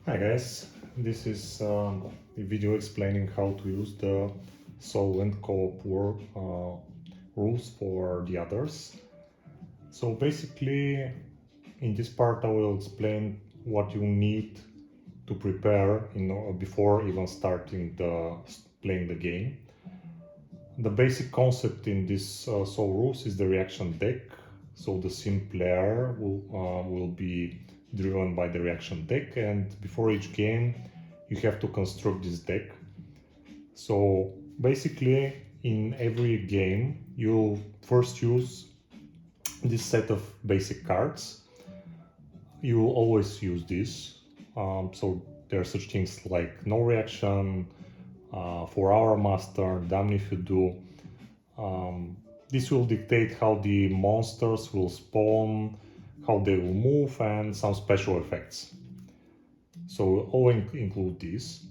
Hi guys, this is a video explaining how to use the solo and co-op rules for the others. So basically, in this part I will explain what you need to prepare before even starting playing the game. The basic concept in this solo rules is the reaction deck. So the sim player will be driven by the reaction deck, and before each game you have to construct this deck. So basically in every game you'll first use this set of basic cards. You will always use this. So there are such things like no reaction, 4-hour master, damn if you do. This will dictate how the monsters will spawn, how they will move, and some special effects. So we'll all include this.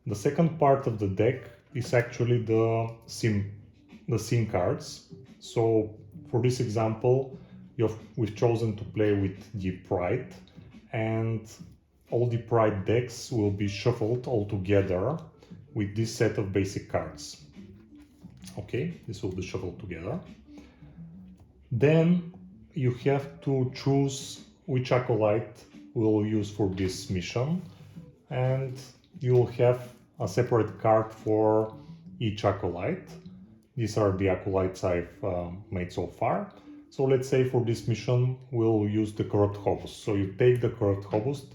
The second part of the deck is actually the sim cards. So for this example, we've chosen to play with the Pride, and all the Pride decks will be shuffled all together with this set of basic cards. Okay, this will be shuffled together. Then you have to choose which acolyte we'll use for this mission, and you'll have a separate card for each acolyte. These are the acolytes I've made so far. So let's say for this mission we'll use the corrupt host. So you take the corrupt host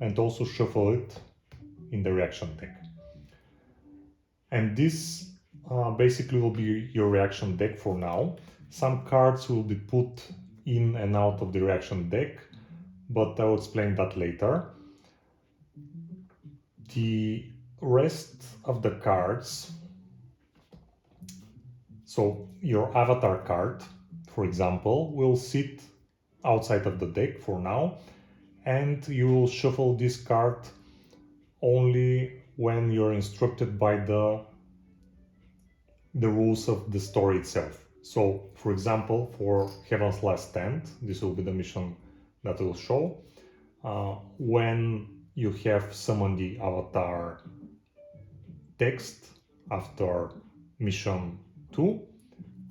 and also shuffle it in the reaction deck. And this basically will be your reaction deck for now. Some cards will be put in and out of the reaction deck, but I'll explain that later. The rest of the cards, so your avatar card, for example, will sit outside of the deck for now, and you will shuffle this card only when you're instructed by the rules of the story itself. So, for example, for Heaven's Last Stand, this will be the mission that will show. When you have summoned the avatar text after mission 2,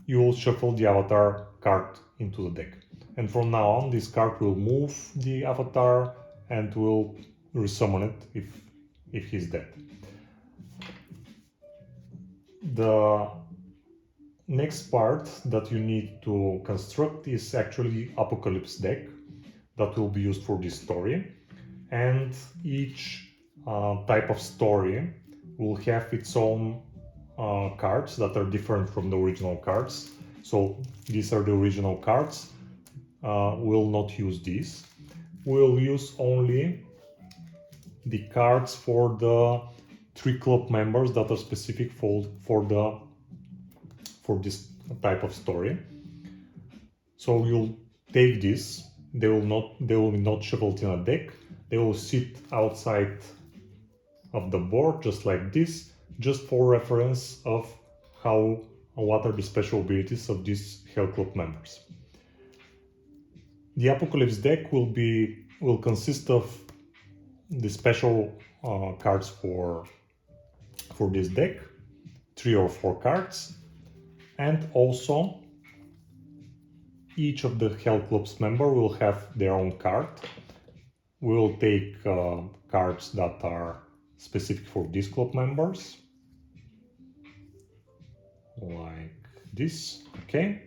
you will shuffle the avatar card into the deck. And from now on, this card will move the avatar and will resummon it if he's dead. The next part that you need to construct is actually Apocalypse deck that will be used for this story, and each type of story will have its own cards that are different from the original cards. So these are the original cards. We'll not use these. We'll use only the cards for the 3 club members that are specific for this type of story. So you'll take this. They will not shuffled in a deck. They will sit outside of the board just like this, just for reference of what are the special abilities of these Hell Club members. The Apocalypse deck will consist of the special cards for this deck, 3 or 4 cards, and also each of the Hell Club's member will have their own card. We will take cards that are specific for these club members, like this, okay,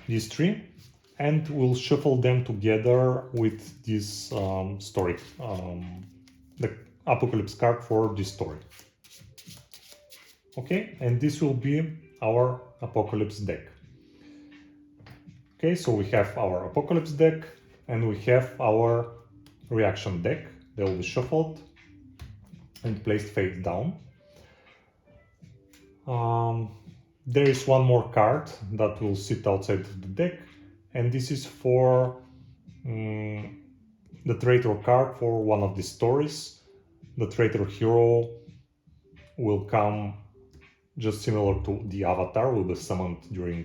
these 3, and we'll shuffle them together with this story, the Apocalypse card for this story. Okay, and this will be our Apocalypse deck. Okay, so we have our Apocalypse deck and we have our reaction deck. They will be shuffled and placed face down. There is one more card that will sit outside of the deck, and this is for the traitor card for one of the stories. The traitor hero will come just similar to the avatar, will be summoned during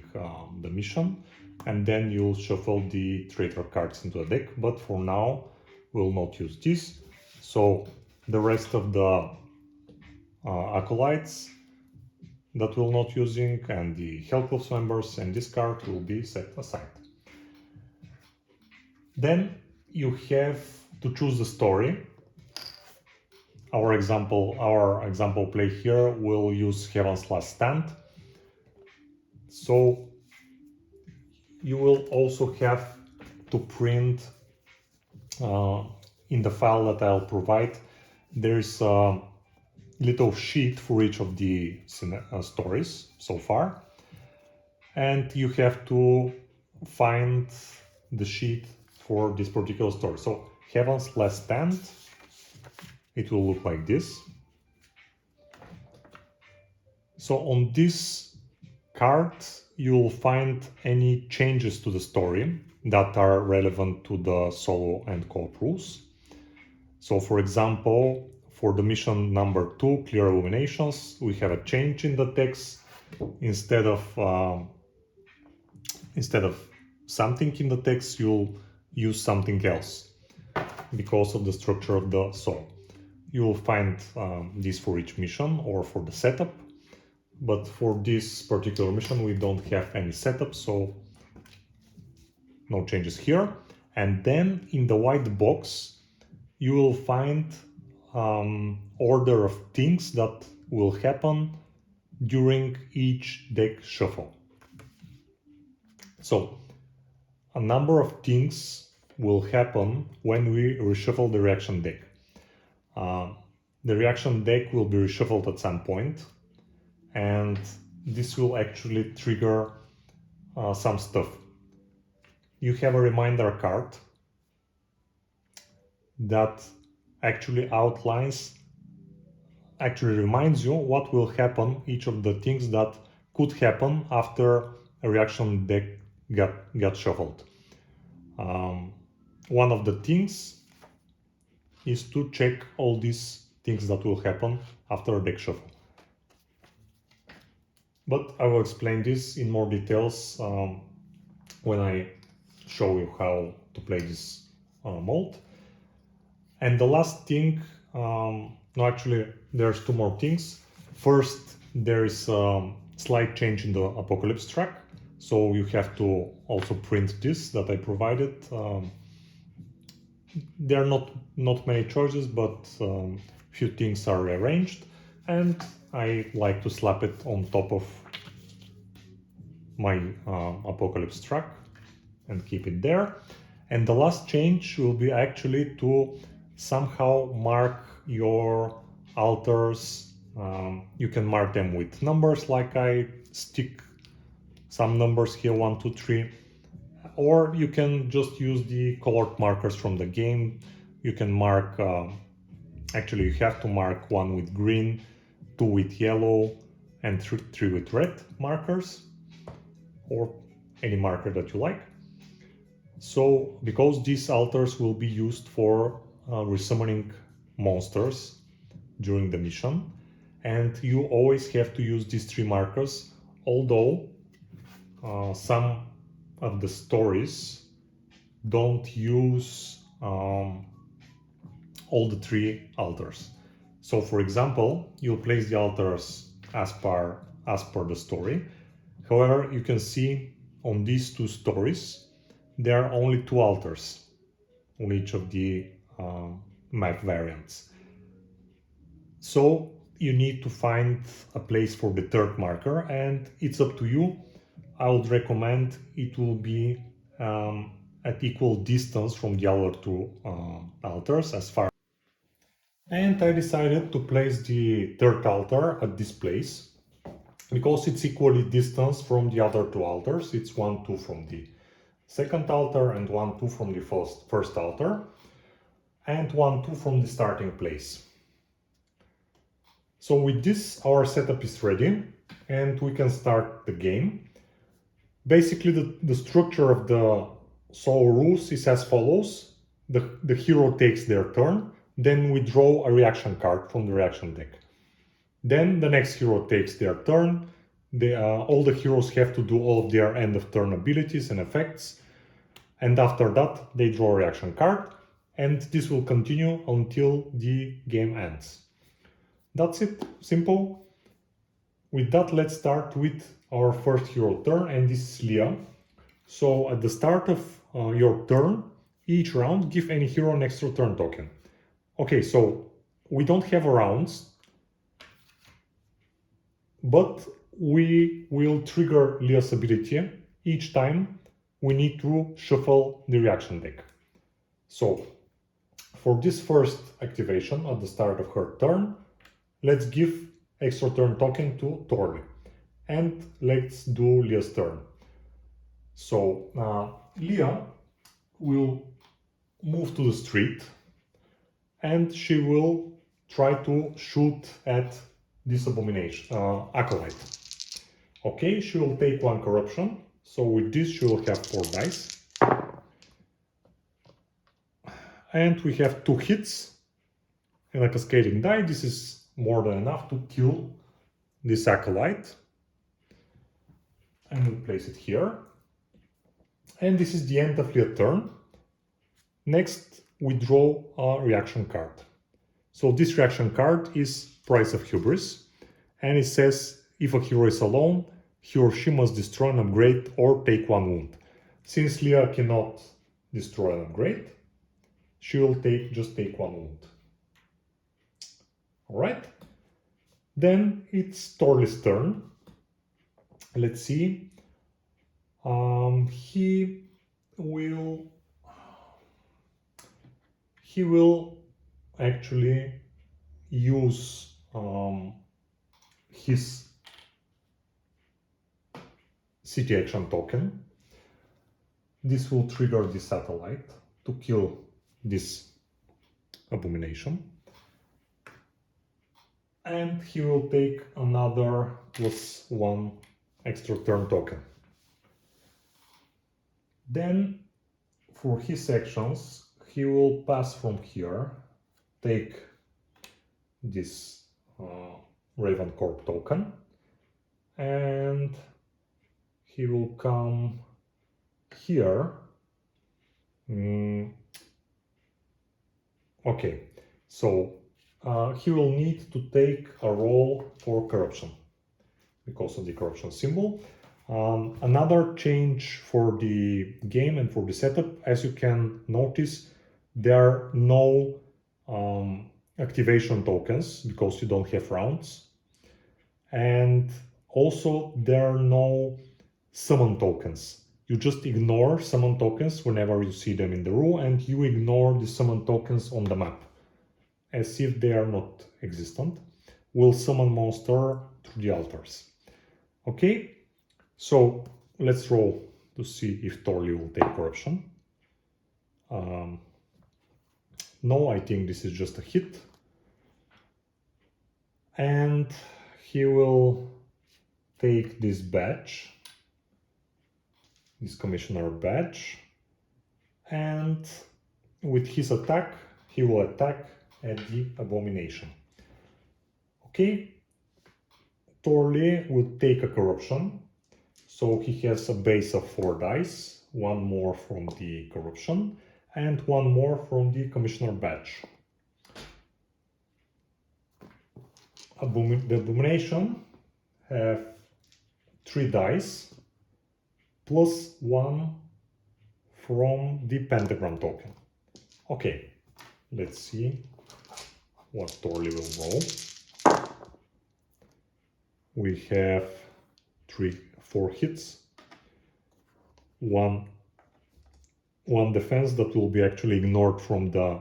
the mission, and then you'll shuffle the traitor cards into the deck, but for now we'll not use this. So the rest of the acolytes that we're not using and the helpless members and this card will be set aside. Then you have to choose the story. Our example play here will use Heaven's Last Stand. So you will also have to print in the file that I'll provide. There's a little sheet for each of the stories so far, and you have to find the sheet for this particular story. So Heaven's Last Stand, it will look like this. So on this card you will find any changes to the story that are relevant to the solo and co-op rules. So for example, for the mission number 2, Clear Illuminations, we have a change in the text. Instead of something in the text, you'll use something else because of the structure of the solo. You will find this for each mission or for the setup, but for this particular mission we don't have any setup, so no changes here. And then in the white box you will find order of things that will happen during each deck shuffle. So a number of things will happen when we reshuffle the reaction deck. The reaction deck will be reshuffled at some point, and this will actually trigger some stuff. You have a reminder card that actually reminds you what will happen, each of the things that could happen after a reaction deck got shuffled. One of the things is to check all these things that will happen after a deck shuffle. But I will explain this in more details when I show you how to play this mold. And the last thing, no, actually there's two more things. First, there is a slight change in the Apocalypse track, so you have to also print this that I provided. There are not many choices, but few things are rearranged, and I like to slap it on top of my Apocalypse track and keep it there. And the last change will be actually to somehow mark your altars. You can mark them with numbers, like I stick some numbers here, 1, 2, 3, or you can just use the colored markers from the game. You can mark, actually you have to mark 1 with green, 2 with yellow, and 3 with red markers, or any marker that you like. So, because these altars will be used for resummoning monsters during the mission, and you always have to use these 3 markers, although some of the stories don't use all the 3 altars. So for example, you'll place the altars as per the story. However, you can see on these 2 stories there are only 2 altars on each of the map variants. So you need to find a place for the 3rd marker, and it's up to you. I would recommend it will be at equal distance from the other 2 altars as far. And I decided to place the 3rd altar at this place because it's equally distanced from the other 2 altars. It's 1, 2 from the 2nd altar and 1, 2 from the first altar, and 1, 2 from the starting place. So with this, our setup is ready and we can start the game. Basically, the structure of the solo rules is as follows. The hero takes their turn, then we draw a reaction card from the reaction deck. Then the next hero takes their turn. All the heroes have to do all of their end of turn abilities and effects, and after that they draw a reaction card. and this will continue until the game ends. That's it, simple. With that, let's start with our first hero turn, and this is Leah. So at the start of your turn, each round, give any hero an extra turn token. Okay, so we don't have rounds, but we will trigger Leah's ability each time we need to shuffle the reaction deck. So for this first activation at the start of her turn, let's give extra turn token to Torli. And let's do Leah's turn. So Leah will move to the street and she will try to shoot at this abomination, acolyte. Okay, she will take 1 corruption. So with this she will have 4 dice. And we have 2 hits and a cascading die. This is more than enough to kill this acolyte. And we'll place it here. And this is the end of Leah's turn. Next, we draw a reaction card. So this reaction card is Price of Hubris. And it says, if a hero is alone, he or she must destroy an upgrade or take 1 wound. Since Leah cannot destroy an upgrade, she will just take 1 wound. Alright. Then it's Torli's turn. Let's see. He will actually use his city action token. This will trigger the satellite to kill this abomination. And he will take another +1 extra turn token. Then, for his actions, he will pass from here, take this Raven Corp token, and he will come here. Okay, so he will need to take a roll for corruption because of the corruption symbol. Another change for the game and for the setup, as you can notice, there are no activation tokens because you don't have rounds. And also there are no summon tokens. You just ignore summon tokens whenever you see them in the rule, and you ignore the summon tokens on the map as if they are not existent. We'll summon monster through the altars. Okay, so let's roll to see if Torli will take corruption. No, I think this is just a hit. And he will take this badge, this commissioner badge, and with his attack, he will attack at the abomination. Okay, Torli will take a corruption, so he has a base of 4 dice, 1 more from the corruption, and 1 more from the commissioner badge. The abomination have 3 dice plus 1 from the pentagram token. Okay, let's see what Torli will roll. We have 4 hits, one defense that will be actually ignored from the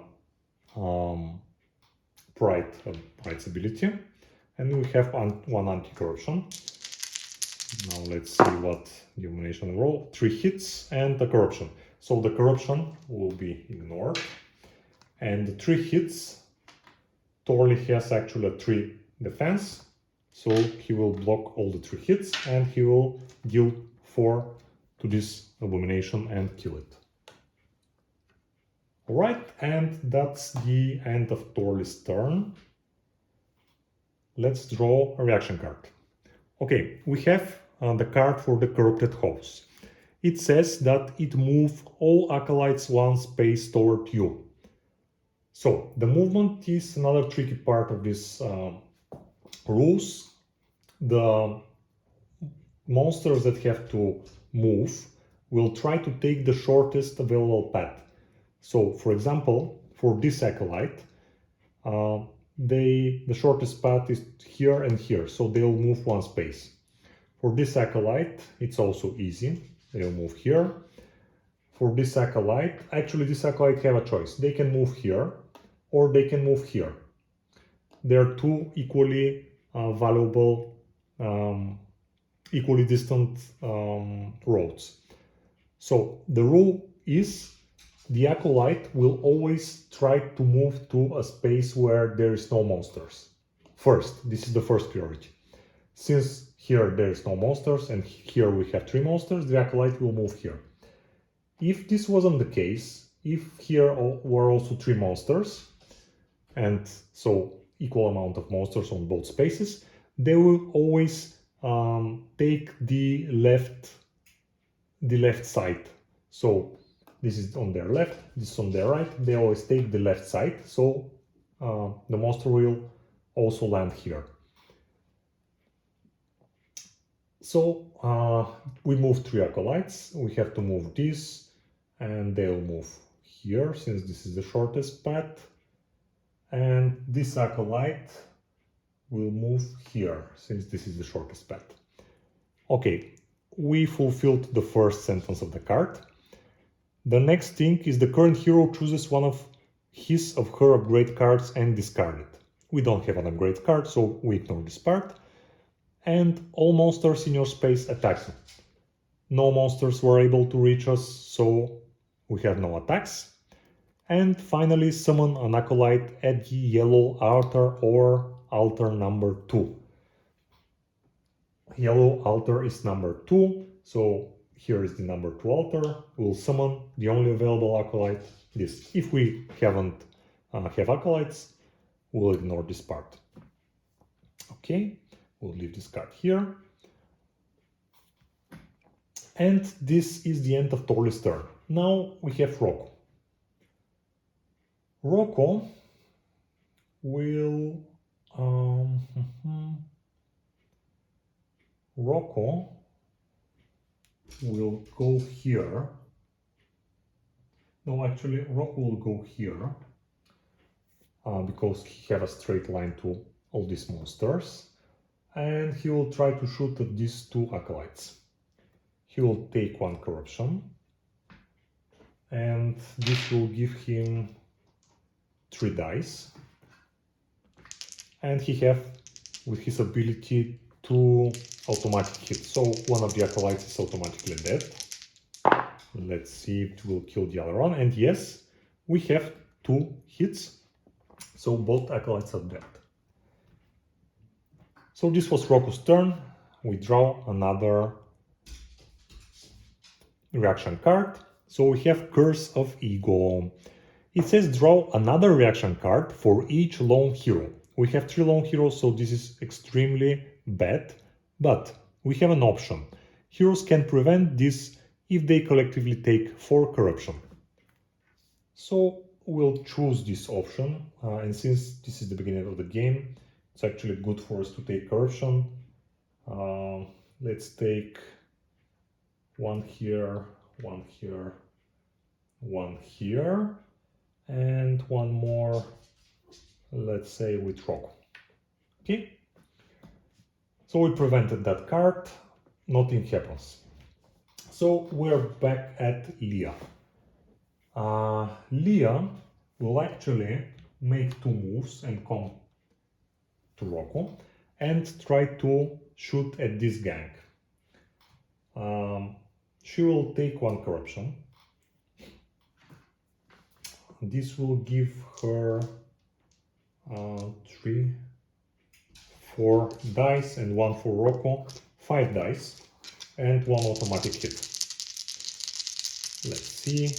Pride's ability, and we have 1 anti-corruption. Now let's see what the abomination roll. 3 hits and a corruption. So the corruption will be ignored, and the 3 hits, Torli has actually a 3 defense, so he will block all the 3 hits and he will deal 4 to this abomination and kill it. Alright, and that's the end of Torli's turn. Let's draw a reaction card. Okay, we have the card for the Corrupted House. It says that it moves all acolytes 1 space toward you. So the movement is another tricky part of this rules. The monsters that have to move will try to take the shortest available path. So, for example, for this acolyte, the shortest path is here and here, so they'll move one space. For this acolyte, it's also easy. They'll move here. For this acolyte, actually this acolyte have a choice. They can move here or they can move here. They're two equally valuable, equally distant roads. So the rule is the acolyte will always try to move to a space where there is no monsters. First, this is the first priority. Since here there is no monsters and here we have 3 monsters, the acolyte will move here. If this wasn't the case, if here were also 3 monsters, and so equal amount of monsters on both spaces, they will always take the left side. So this is on their left, this is on their right. They always take the left side, so the monster will also land here. So we move 3 acolytes. We have to move this, and they'll move here since this is the shortest path. And this acolyte will move here since this is the shortest path. Okay, we fulfilled the first sentence of the card. The next thing is the current hero chooses one of his or her upgrade cards and discard it. We don't have an upgrade card, so we ignore this part. And all monsters in your space attack you. No monsters were able to reach us, so we have no attacks. And finally, summon an acolyte at the yellow altar or altar number 2. Yellow altar is number 2, so here is the number 2 altar. We'll summon the only available acolyte, this. If we haven't have acolytes, we'll ignore this part. Okay, we'll leave this card here. And this is the end of Torli's turn. Now we have Rocco. Rocco will Rocco will go here. No, actually, Rocco will go here because he has a straight line to all these monsters, and he will try to shoot at these 2 acolytes. He will take 1 corruption, and this will give him 3 dice, and he have with his ability 2 automatic hits, so one of the acolytes is automatically dead. Let's see if it will kill the other one, and yes, we have 2 hits, so both acolytes are dead. So this was Rocco's turn. We draw another reaction card. So we have Curse of Ego. It says draw another reaction card for each lone hero. We have 3 lone heroes, so this is extremely bad, but we have an option. Heroes can prevent this if they collectively take 4 corruption. So we'll choose this option, and since this is the beginning of the game, it's actually good for us to take corruption. Let's take 1 here, 1 here, 1 here, and 1 more, let's say with Rocco. Okay, so we prevented that card, nothing happens. So we're back at Leah. Leah will actually make 2 moves and come to Rocco and try to shoot at this gang. She will take 1 corruption. This will give her 3, 4 dice and 1 for Rocco, 5 dice and 1 automatic hit. Let's see.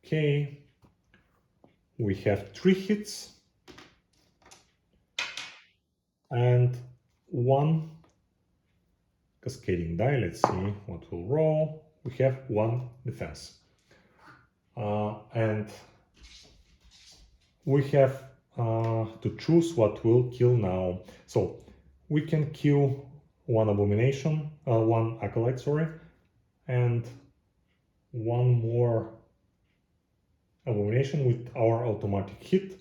Okay, we have 3 hits and 1 cascading die. Let's see what we'll roll. We have 1 defense. And we have to choose what we'll kill now. So we can kill one abomination, one acolyte, sorry, and one more abomination with our automatic hit.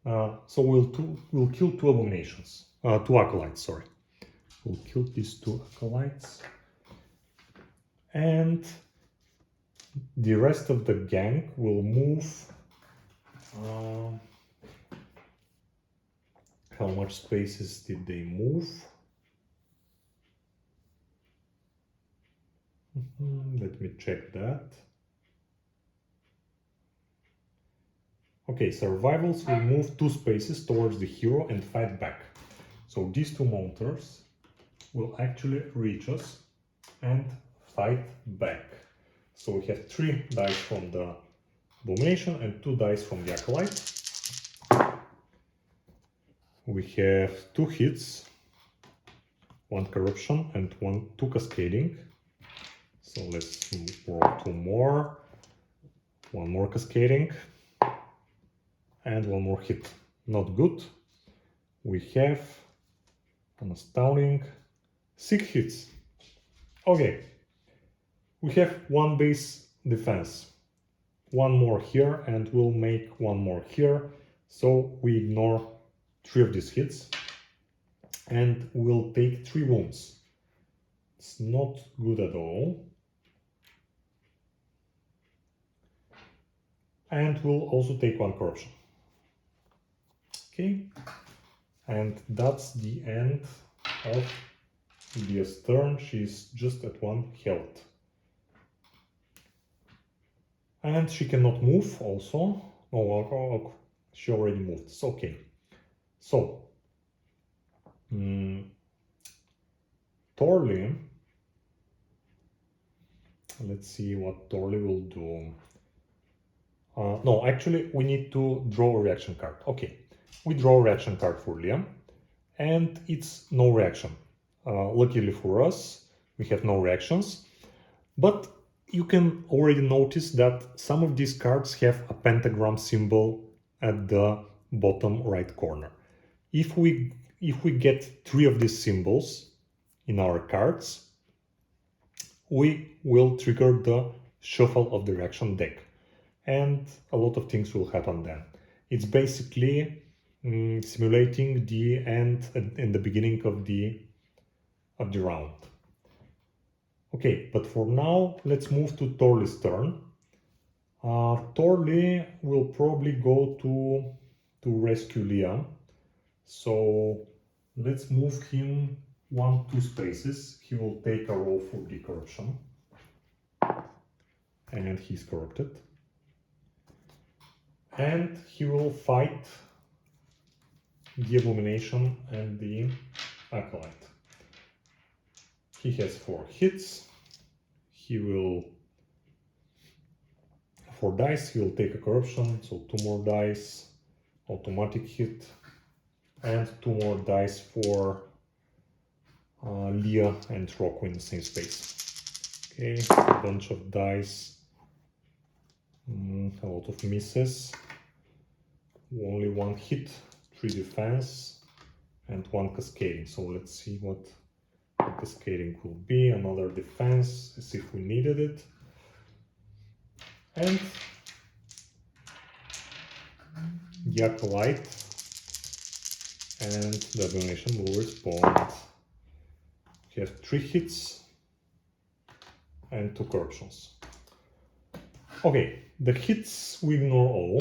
So we'll kill two abominations, two acolytes, sorry. We'll kill these two acolytes. And the rest of the gang will move. How much spaces did they move? Let me check that. Okay, survivals will move 2 spaces towards the hero and fight back. So these 2 monsters will actually reach us and fight back. So we have 3 dice from the abomination and 2 dice from the acolyte. We have 2 hits, 1 corruption and 2 cascading. So let's roll 2 more, 1 more cascading and 1 more hit. Not good. We have an astounding 6 hits. Okay, we have 1 base defense, 1 more here, and we'll make 1 more here. So we ignore 3 of these hits and we'll take 3 wounds. It's not good at all. And we'll also take 1 corruption. Okay, and that's the end of Lydia's turn. She's just at 1 health. And she cannot move also. Oh, she already moved. It's okay. So, Torli, let's see what Torli will do. No, actually, we need to draw a reaction card. Okay, we draw a reaction card for Liam, and it's no reaction. Luckily for us, we have no reactions, but you can already notice that some of these cards have a pentagram symbol at the bottom right corner. If we get 3 of these symbols in our cards, we will trigger the shuffle of the reaction deck, and a lot of things will happen then. It's basically simulating the end and the beginning of the round. Okay, but for now, let's move to Torli's turn. Torli will probably go to rescue Leah. So let's move him 1-2 spaces. He will take a roll for the corruption. And he's corrupted. And he will fight the abomination and the acolyte. He has 4 hits. He will 4 dice. He will take a corruption, so 2 more dice, automatic hit, and 2 more dice for Leah and Rocco in the same space. Okay, a bunch of dice, a lot of misses, only 1 hit, 3 defense, and 1 cascading. So let's see what the cascading will be. Another defense, as if we needed it. And the acolyte and the abomination will respond. We have 3 hits and 2 corruptions. Okay, the hits we ignore all.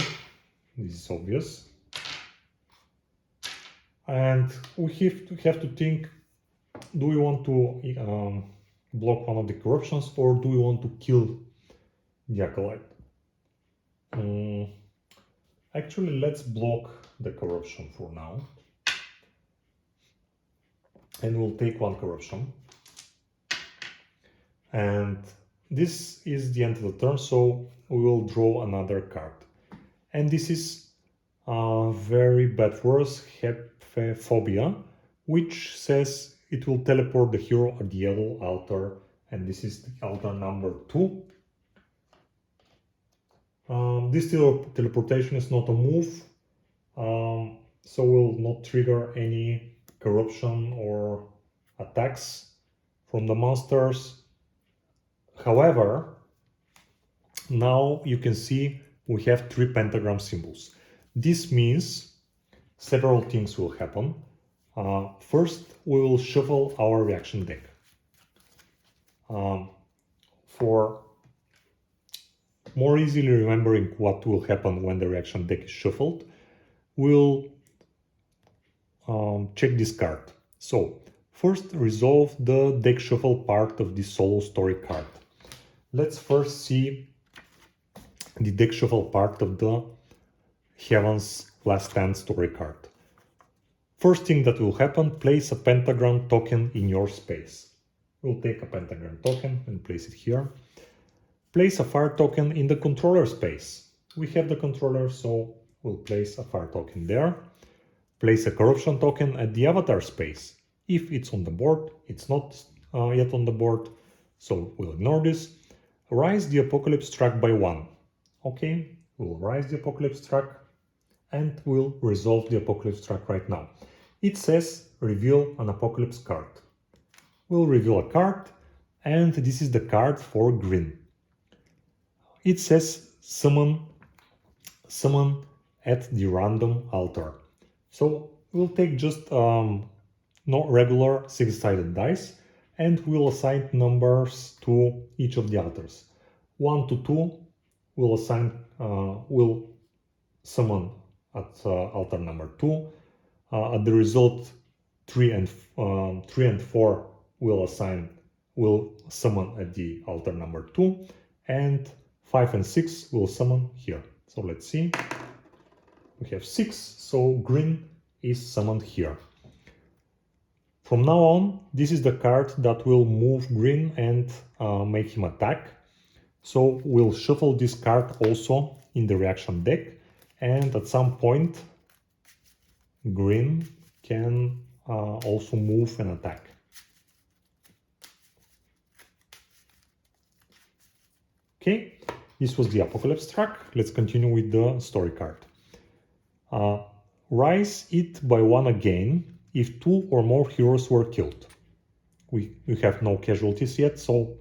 This is obvious. And we have to think, do we want to block one of the corruptions, or do we want to kill the acolyte? Actually, let's block the corruption for now. And we'll take 1 corruption. And this is the end of the turn, so we will draw another card. And this is very bad for us, Phobia, which says it will teleport the hero at the yellow altar, and this is the altar number 2. This teleportation is not a move, so will not trigger any corruption or attacks from the monsters. However, now you can see we have 3 pentagram symbols. This means several things will happen. First, we will shuffle our reaction deck. For more easily remembering what will happen when the reaction deck is shuffled, we'll check this card. So, first resolve the deck shuffle part of the solo story card. Let's first see the deck shuffle part of the Heaven's Last Stand story card. First thing that will happen, place a pentagram token in your space. We'll take a pentagram token and place it here. Place a fire token in the controller space. We have the controller, so we'll place a fire token there. Place a corruption token at the avatar space. If it's on the board, it's not yet on the board, so we'll ignore this. Rise the apocalypse track by 1. Okay, we'll rise the apocalypse track and we'll resolve the apocalypse track right now. It says reveal an apocalypse card. We'll reveal a card, and this is the card for green. It says summon at the random altar. So we'll take just not regular 6-sided dice and we'll assign numbers to each of the altars. 1 to 2 we'll summon at altar number 2. At the result 3 and 4 we'll summon at the altar number 2, and 5 and 6 will summon here. So let's see. We have 6, so green is summoned here. From now on, this is the card that will move green and make him attack. So we'll shuffle this card also in the reaction deck, and at some point green can also move and attack. Okay, this was the apocalypse track. Let's continue with the story card. Rise it by 1 again if 2 or more heroes were killed. We have no casualties yet, so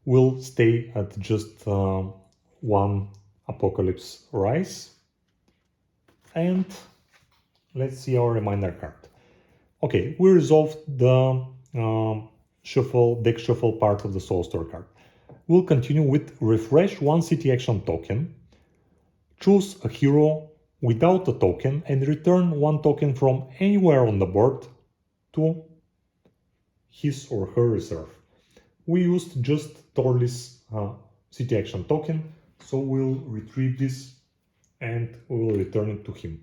we'll stay at just 1 apocalypse rise. And let's see our reminder card. Okay, we resolved the deck shuffle part of the soul story card. We'll continue with refresh 1 city action token, choose a hero without a token and return 1 token from anywhere on the board to his or her reserve. We used just Torli's city action token, so we'll retrieve this and we will return it to him.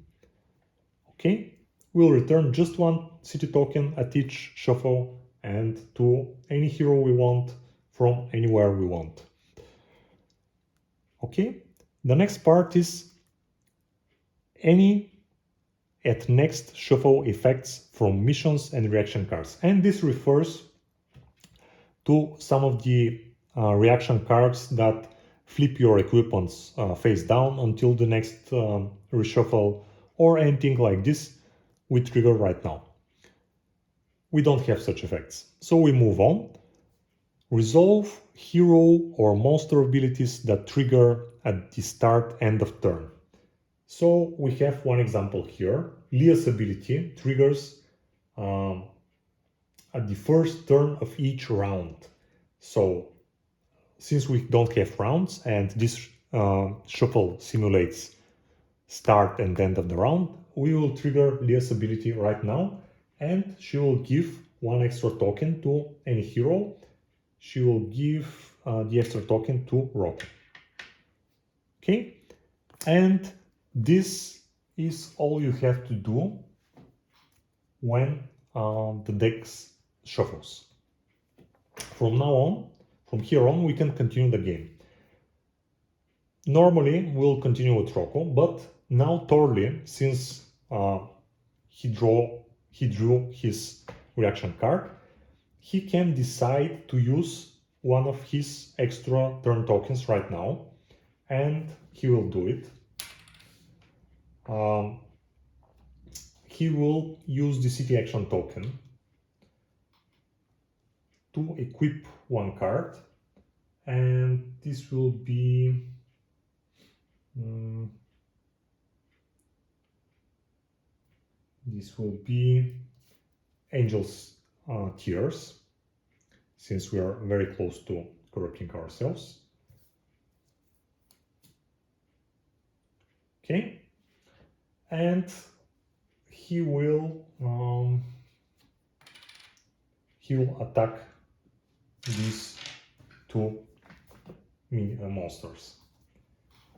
Okay, we'll return just 1 city token at each shuffle and to any hero we want from anywhere we want. Okay, the next part is any at next shuffle effects from missions and reaction cards, and this refers to some of the reaction cards that flip your equipments face down until the next reshuffle or anything like this we trigger right now. We don't have such effects, so we move on. Resolve hero or monster abilities that trigger at the start end of turn. So we have one example here. Leah's ability triggers at the first turn of each round. So since we don't have rounds and this shuffle simulates start and end of the round, we will trigger Leah's ability right now, and she will give 1 extra token to any hero. She will give the extra token to Rocky. Okay, and this is all you have to do when the deck shuffles. From here on, we can continue the game. Normally, we'll continue with Rocco, but now Torli, since he drew his reaction card, he can decide to use 1 of his extra turn tokens right now, and he will do it. he will use the city action token to equip one card, and this will be Angel's Tears, since we are very close to corrupting ourselves. Okay, and he will attack these two monsters.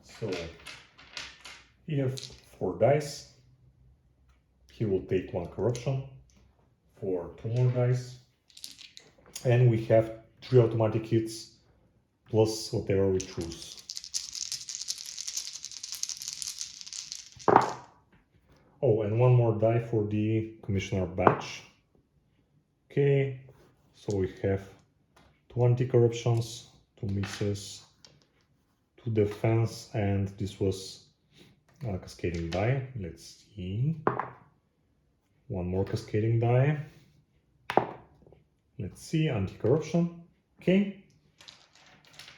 So he has 4 dice. He will take 1 corruption for 2 more dice, and we have 3 automatic hits plus whatever we choose. Oh, and 1 more die for the Commissioner badge. Okay, so we have 2 anti-corruptions, 2 misses, 2 defense, and this was a cascading die. Let's see. 1 more cascading die. Let's see, anti-corruption. Okay.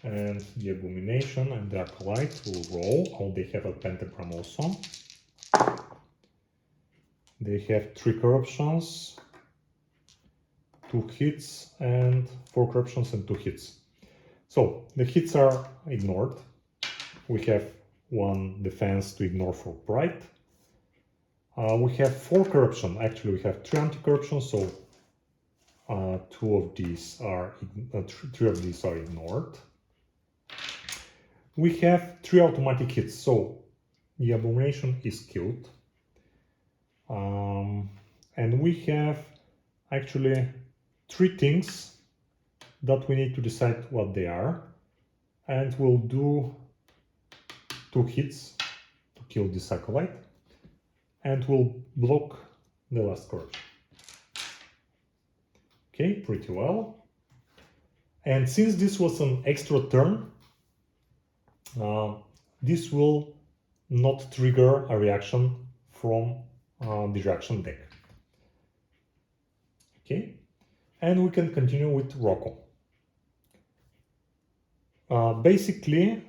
And the Abomination and the Acolyte will roll. Oh, they have a pentagram also. They have 3 corruptions, 2 hits, and 4 corruptions and 2 hits. So the hits are ignored. We have 1 defense to ignore for pride. We have 4 corruption. Actually, we have 3 anti-corruption, so 3 of these are ignored. We have 3 automatic hits, so the Abomination is killed. And we have actually 3 things that we need to decide what they are, and we'll do 2 hits to kill this acolyte, and we'll block the last corruption. Okay, pretty well. And since this was an extra turn, this will not trigger a reaction from the reaction deck. Okay, and we can continue with Rocco. Basically,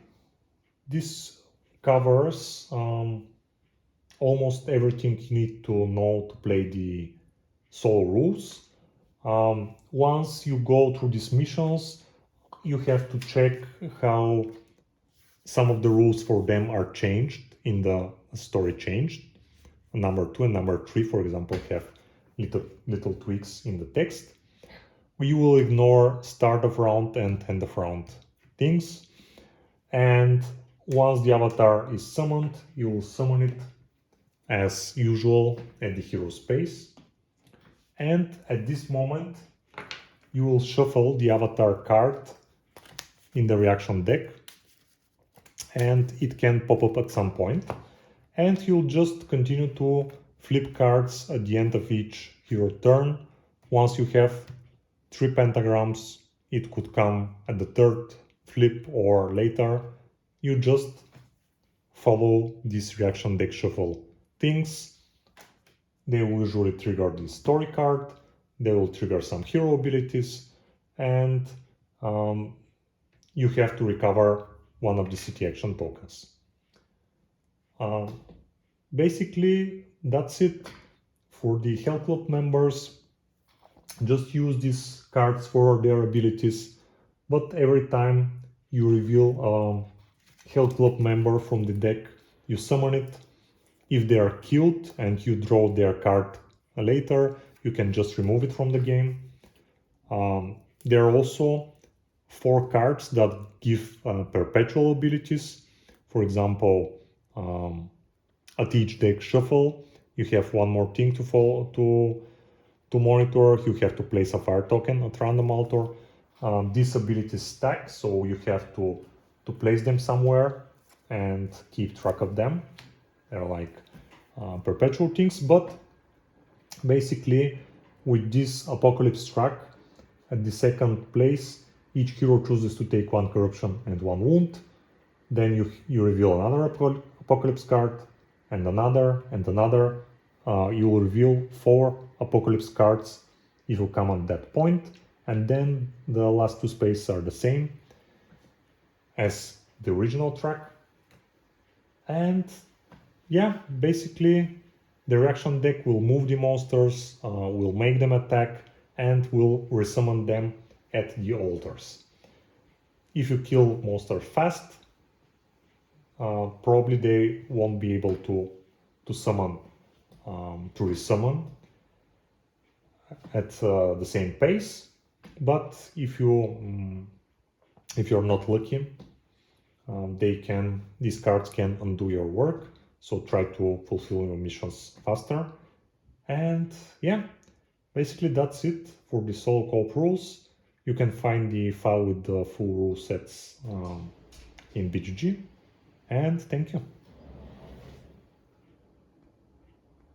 this covers almost everything you need to know to play the soul rules. Once you go through these missions, you have to check how some of the rules for them are changed in the story changed. Number 2 and number 3, for example, have little tweaks in the text. We will ignore start of round and end of round things. And once the avatar is summoned, you will summon it as usual at the hero space. And at this moment, you will shuffle the avatar card in the reaction deck, and it can pop up at some point. And you'll just continue to flip cards at the end of each hero turn. Once you have 3 pentagrams, it could come at the 3rd flip or later. You just follow this reaction deck shuffle things. They will usually trigger the story card, they will trigger some hero abilities, and you have to recover one of the city action tokens. Basically, that's it for the Hell Club members. Just use these cards for their abilities, but every time you reveal a Hell Club member from the deck, you summon it. If they are killed and you draw their card later, you can just remove it from the game. There are also 4 cards that give perpetual abilities. For example, at each deck shuffle, you have 1 more thing to follow to monitor. You have to place a fire token at random altar. These abilities stack, so you have to place them somewhere and keep track of them. They're like perpetual things, but basically with this Apocalypse track at the 2nd place, each hero chooses to take 1 corruption and 1 wound. Then you reveal another Apocalypse card, and another and another, you will reveal 4 apocalypse cards if you come at that point, and then the last 2 spaces are the same as the original track. And yeah, basically the reaction deck will move the monsters, will make them attack, and will resummon them at the altars. If you kill monsters fast, probably they won't be able to summon, to resummon at the same pace. But if you're not lucky, these cards can undo your work. So try to fulfill your missions faster. And yeah, basically that's it for the solo co-op rules. You can find the file with the full rule sets in BGG. And thank you.